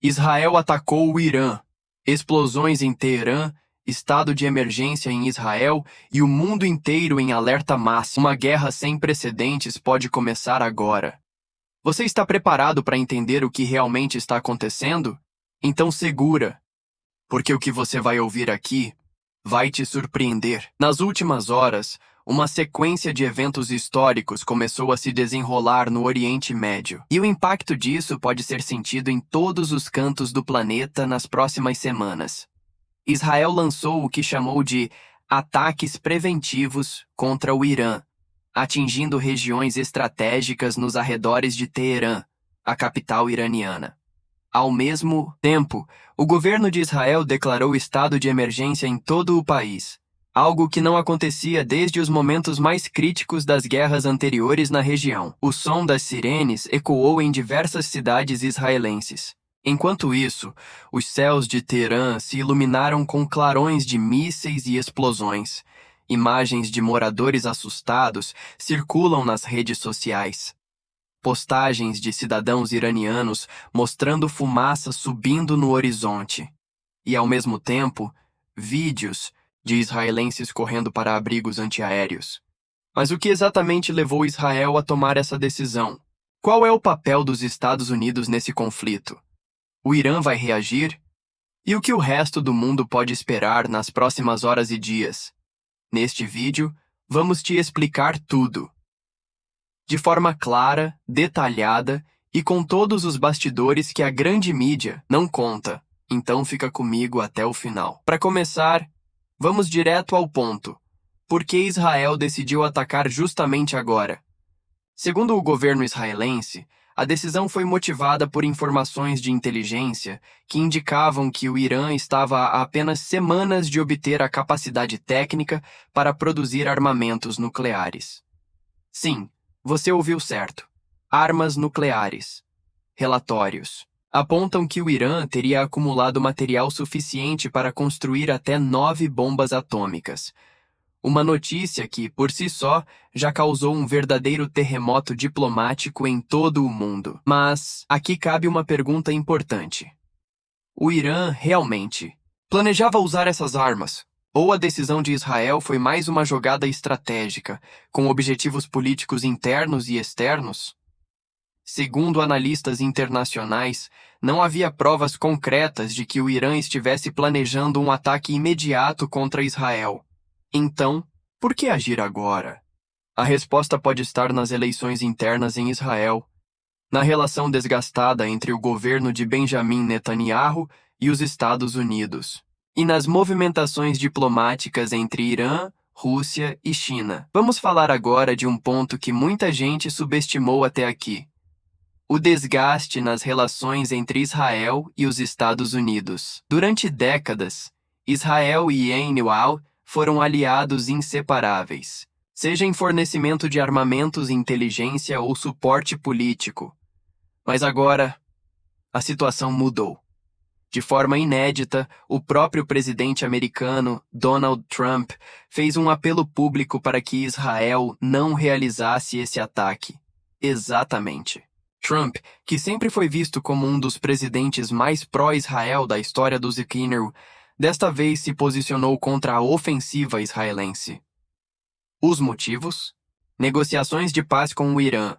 Israel atacou o Irã. Explosões em Teherã, estado de emergência em Israel e o mundo inteiro em alerta máximo. Uma guerra sem precedentes pode começar agora. Você está preparado para entender o que realmente está acontecendo? Então segura, porque o que você vai ouvir aqui vai te surpreender. Nas últimas horas, uma sequência de eventos históricos começou a se desenrolar no Oriente Médio. E o impacto disso pode ser sentido em todos os cantos do planeta nas próximas semanas. Israel lançou o que chamou de ataques preventivos contra o Irã, atingindo regiões estratégicas nos arredores de Teherã, a capital iraniana. Ao mesmo tempo, o governo de Israel declarou estado de emergência em todo o país, algo que não acontecia desde os momentos mais críticos das guerras anteriores na região. O som das sirenes ecoou em diversas cidades israelenses. Enquanto isso, os céus de Teherã se iluminaram com clarões de mísseis e explosões. Imagens de moradores assustados circulam nas redes sociais. Postagens de cidadãos iranianos mostrando fumaça subindo no horizonte. E, ao mesmo tempo, vídeos de israelenses correndo para abrigos antiaéreos. Mas o que exatamente levou Israel a tomar essa decisão? Qual é o papel dos Estados Unidos nesse conflito? O Irã vai reagir? E o que o resto do mundo pode esperar nas próximas horas e dias? Neste vídeo, vamos te explicar tudo. De forma clara, detalhada e com todos os bastidores que a grande mídia não conta. Então fica comigo até o final. Para começar, vamos direto ao ponto. Por que Israel decidiu atacar justamente agora? Segundo o governo israelense, a decisão foi motivada por informações de inteligência que indicavam que o Irã estava a apenas semanas de obter a capacidade técnica para produzir armamentos nucleares. Sim, você ouviu certo. Armas nucleares. Relatórios apontam que o Irã teria acumulado material suficiente para construir até 9 bombas atômicas. Uma notícia que, por si só, já causou um verdadeiro terremoto diplomático em todo o mundo. Mas aqui cabe uma pergunta importante. O Irã realmente planejava usar essas armas? Ou a decisão de Israel foi mais uma jogada estratégica, com objetivos políticos internos e externos? Segundo analistas internacionais, não havia provas concretas de que o Irã estivesse planejando um ataque imediato contra Israel. Então, por que agir agora? A resposta pode estar nas eleições internas em Israel, na relação desgastada entre o governo de Benjamin Netanyahu e os Estados Unidos, e nas movimentações diplomáticas entre Irã, Rússia e China. Vamos falar agora de um ponto que muita gente subestimou até aqui: o desgaste nas relações entre Israel e os Estados Unidos. Durante décadas, Israel e Netanyahu foram aliados inseparáveis, seja em fornecimento de armamentos, inteligência ou suporte político. Mas agora, a situação mudou. De forma inédita, o próprio presidente americano, Donald Trump, fez um apelo público para que Israel não realizasse esse ataque. Exatamente. Trump, que sempre foi visto como um dos presidentes mais pró-Israel da história do quinquênio, desta vez se posicionou contra a ofensiva israelense. Os motivos? Negociações de paz com o Irã.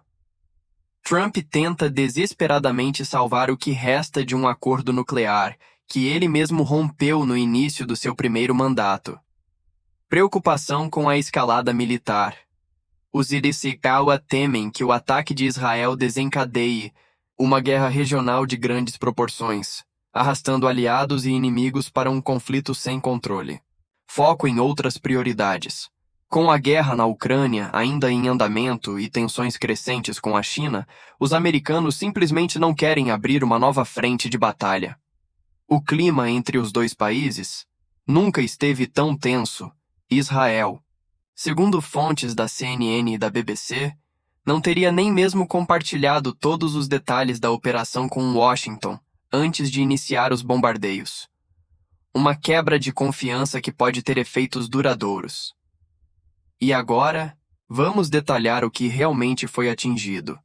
Trump tenta desesperadamente salvar o que resta de um acordo nuclear, que ele mesmo rompeu no início do seu primeiro mandato. Preocupação com a escalada militar. Os Ishikawa temem que o ataque de Israel desencadeie uma guerra regional de grandes proporções, arrastando aliados e inimigos para um conflito sem controle. Foco em outras prioridades. Com a guerra na Ucrânia ainda em andamento e tensões crescentes com a China, os americanos simplesmente não querem abrir uma nova frente de batalha. O clima entre os dois países nunca esteve tão tenso. Israel, segundo fontes da CNN e da BBC, não teria nem mesmo compartilhado todos os detalhes da operação com Washington antes de iniciar os bombardeios. Uma quebra de confiança que pode ter efeitos duradouros. E agora, vamos detalhar o que realmente foi atingido.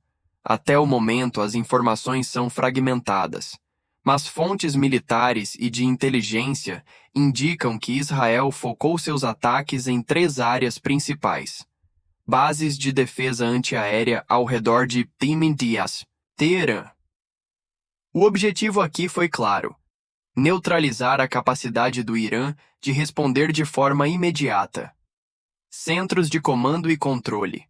Até o momento, as informações são fragmentadas. Mas fontes militares e de inteligência indicam que Israel focou seus ataques em 3 áreas principais: bases de defesa antiaérea ao redor de Timindias, Teherã. O objetivo aqui foi claro: neutralizar a capacidade do Irã de responder de forma imediata. Centros de comando e controle.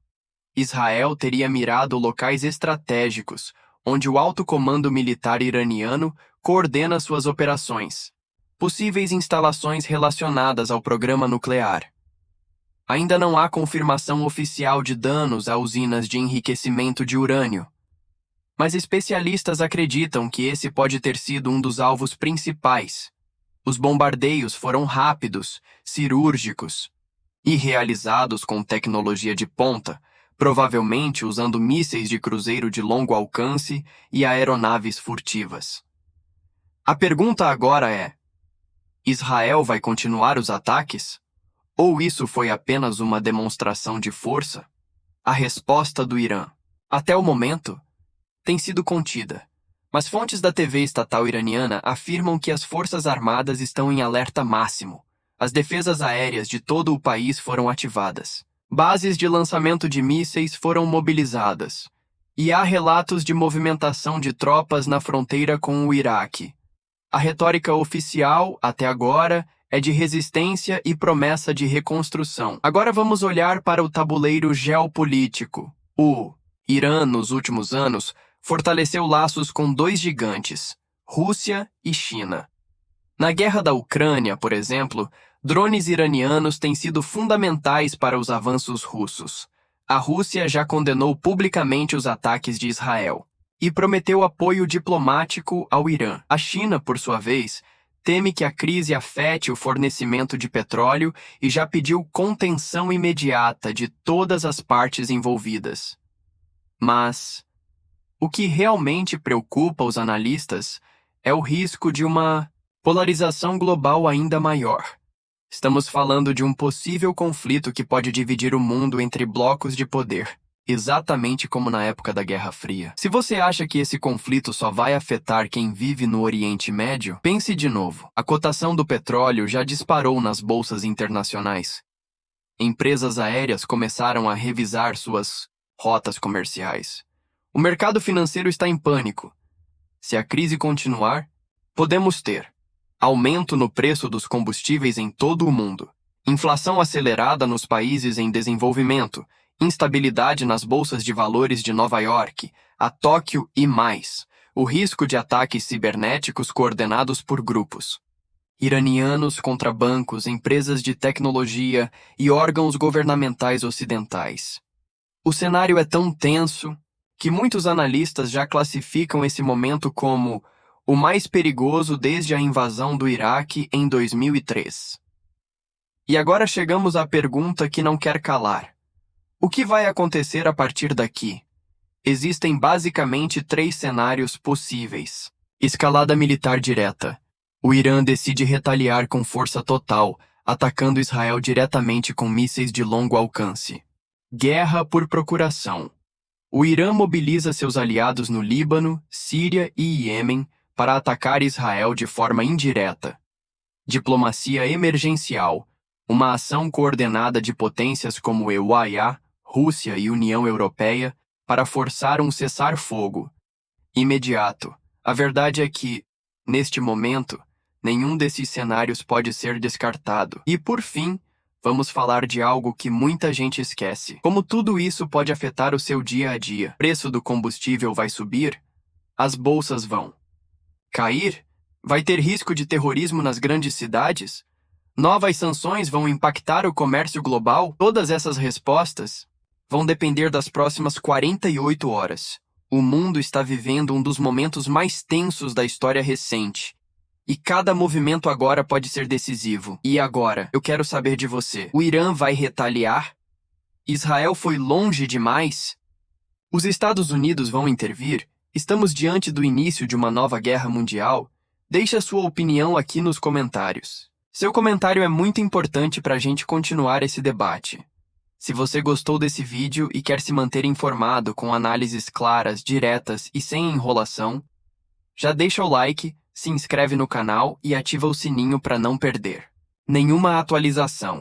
Israel teria mirado locais estratégicos, onde o alto comando militar iraniano coordena suas operações. Possíveis instalações relacionadas ao programa nuclear. Ainda não há confirmação oficial de danos a usinas de enriquecimento de urânio, mas especialistas acreditam que esse pode ter sido um dos alvos principais. Os bombardeios foram rápidos, cirúrgicos e realizados com tecnologia de ponta, provavelmente usando mísseis de cruzeiro de longo alcance e aeronaves furtivas. A pergunta agora é: Israel vai continuar os ataques? Ou isso foi apenas uma demonstração de força? A resposta do Irã, até o momento, tem sido contida, mas fontes da TV estatal iraniana afirmam que as forças armadas estão em alerta máximo. As defesas aéreas de todo o país foram ativadas. Bases de lançamento de mísseis foram mobilizadas. E há relatos de movimentação de tropas na fronteira com o Iraque. A retórica oficial, até agora, é de resistência e promessa de reconstrução. Agora vamos olhar para o tabuleiro geopolítico. O Irã, nos últimos anos, fortaleceu laços com 2 gigantes, Rússia e China. Na guerra da Ucrânia, por exemplo, drones iranianos têm sido fundamentais para os avanços russos. A Rússia já condenou publicamente os ataques de Israel e prometeu apoio diplomático ao Irã. A China, por sua vez, teme que a crise afete o fornecimento de petróleo e já pediu contenção imediata de todas as partes envolvidas. Mas o que realmente preocupa os analistas é o risco de uma polarização global ainda maior. Estamos falando de um possível conflito que pode dividir o mundo entre blocos de poder, exatamente como na época da Guerra Fria. Se você acha que esse conflito só vai afetar quem vive no Oriente Médio, pense de novo. A cotação do petróleo já disparou nas bolsas internacionais. Empresas aéreas começaram a revisar suas rotas comerciais. O mercado financeiro está em pânico. Se a crise continuar, podemos ter aumento no preço dos combustíveis em todo o mundo, inflação acelerada nos países em desenvolvimento, instabilidade nas bolsas de valores de Nova York, a Tóquio e mais, o risco de ataques cibernéticos coordenados por grupos iranianos contra bancos, empresas de tecnologia e órgãos governamentais ocidentais. O cenário é tão tenso que muitos analistas já classificam esse momento como o mais perigoso desde a invasão do Iraque em 2003. E agora chegamos à pergunta que não quer calar. O que vai acontecer a partir daqui? Existem basicamente 3 cenários possíveis. Escalada militar direta. O Irã decide retaliar com força total, atacando Israel diretamente com mísseis de longo alcance. Guerra por procuração. O Irã mobiliza seus aliados no Líbano, Síria e Iêmen para atacar Israel de forma indireta. Diplomacia emergencial. Uma ação coordenada de potências como EUAIA, Rússia e União Europeia para forçar um cessar-fogo imediato. A verdade é que, neste momento, nenhum desses cenários pode ser descartado. E, por fim, vamos falar de algo que muita gente esquece. Como tudo isso pode afetar o seu dia a dia? O preço do combustível vai subir? As bolsas vão cair? Vai ter risco de terrorismo nas grandes cidades? Novas sanções vão impactar o comércio global? Todas essas respostas vão depender das próximas 48 horas. O mundo está vivendo um dos momentos mais tensos da história recente. E cada movimento agora pode ser decisivo. E agora, eu quero saber de você. O Irã vai retaliar? Israel foi longe demais? Os Estados Unidos vão intervir? Estamos diante do início de uma nova guerra mundial? Deixe a sua opinião aqui nos comentários. Seu comentário é muito importante para a gente continuar esse debate. Se você gostou desse vídeo e quer se manter informado com análises claras, diretas e sem enrolação, já deixa o like, se inscreve no canal e ativa o sininho para não perder nenhuma atualização.